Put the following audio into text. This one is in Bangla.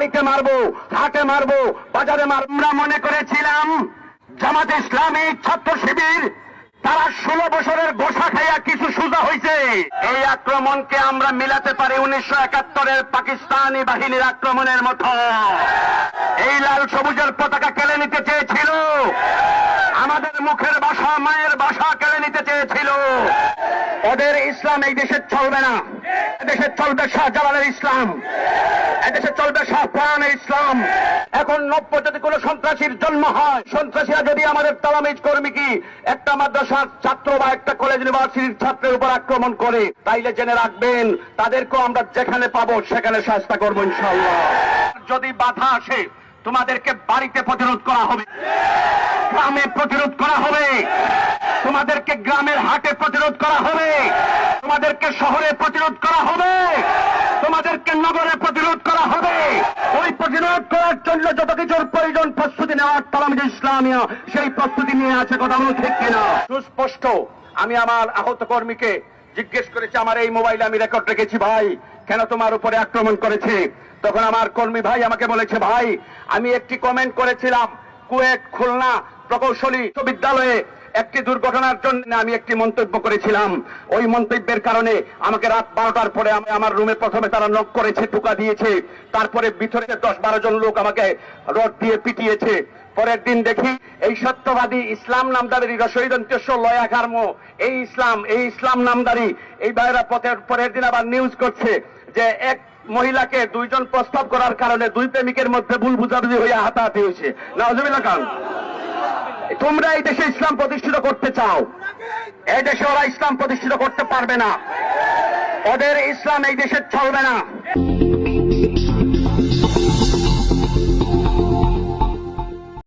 বাড়িতে মারবো, হাটে মারবো, বাজারে মারবো। আমরা মনে করেছিলাম জামাতে ইসলামী ছাত্র শিবির তারা 16 বছরের গোসা খাইয়া কিছু সোজা হয়েছে। এই আক্রমণকে আমরা মিলাতে পারি 1971-এর পাকিস্তানি বাহিনীর আক্রমণের মতো। এই লাল সবুজের পতাকা কেড়ে নিতে চেয়েছিল, আমাদের মুখের ভাষা, মায়ের ভাষা কেড়ে নিতে চেয়েছিল। ওদের ইসলাম এই দেশে চলবে না। এদেশে চলবে শাহজালালের ইসলাম, এদেশে চলবে শাহপরানের ইসলাম। এখন নব্য যদি কোন সন্ত্রাসীর জন্ম হয়, সন্ত্রাসীরা যদি আমাদের তালামিজ কর্মী কি একটা মাদ্রাসার ছাত্র বা একটা কলেজ ইউনিভার্সিটির ছাত্রের উপর আক্রমণ করে, তাইলে জেনে রাখবেন তাদেরকেও আমরা যেখানে পাবো সেখানে শাস্তি করবো ইনশাআল্লাহ। যদি বাধা আসে তোমাদেরকে বাড়িতে প্রতিরোধ করা হবে, গ্রামে প্রতিরোধ করা হবে, তোমাদেরকে গ্রামের হাটে প্রতিরোধ করা হবে, তোমাদেরকে শহরে প্রতিরোধ করা হবে, তোমাদেরকে নগরে প্রতিরোধ করা হবে। ওই প্রতিরোধ করার জন্য যত কিছুর প্রয়োজন প্রস্তুতি নেওয়ার তালামিজ ইসলামিয়া সেই প্রস্তুতি নিয়ে আছে। কথা বলো ঠিক কিনা? সুস্পষ্ট আমি আমার আহত কর্মীকে জিজ্ঞেস করেছি, আমার এই মোবাইলে আমি রেকর্ড রেখেছি, ভাই কেন তোমার উপরে আক্রমণ করেছে? তখন আমার কর্মী ভাই আমাকে বলেছে, ভাই আমি একটি কমেন্ট করেছিলাম কুয়েট খুলনা প্রকৌশলী বিশ্ববিদ্যালয়ে একটি দুর্ঘটনার জন্য আমি একটি মন্তব্য করেছিলাম। ওই মন্তব্যের কারণে আমাকে রাত 12টার পরে আমার রুমে প্রথমে তারা নক করেছে, টোকা দিয়েছে, তারপরে ভিতরে 10-12 জন লোক আমাকে রড দিয়ে পিটিয়েছে। পরের দিন দেখি এই সত্যবাদী ইসলাম নামদারি রসইদন্তেশ্ব লয়াঘার্ম এই ইসলাম নামদারি এই বাইরা পরের দিন আবার নিউজ করছে যে এক মহিলাকে 2 জন প্রস্তাব করার কারণে 2 প্রেমিকের মধ্যে ভুল বুঝাবুঝি হয়ে হাতাহাতি হয়েছে। নাউজুবিল্লাহ খান, তোমরা এই দেশে ইসলাম প্রতিষ্ঠিত করতে চাও, এই দেশে ওরা ইসলাম প্রতিষ্ঠিত করতে পারবে না। ওদের ইসলাম এই দেশে চলবে না।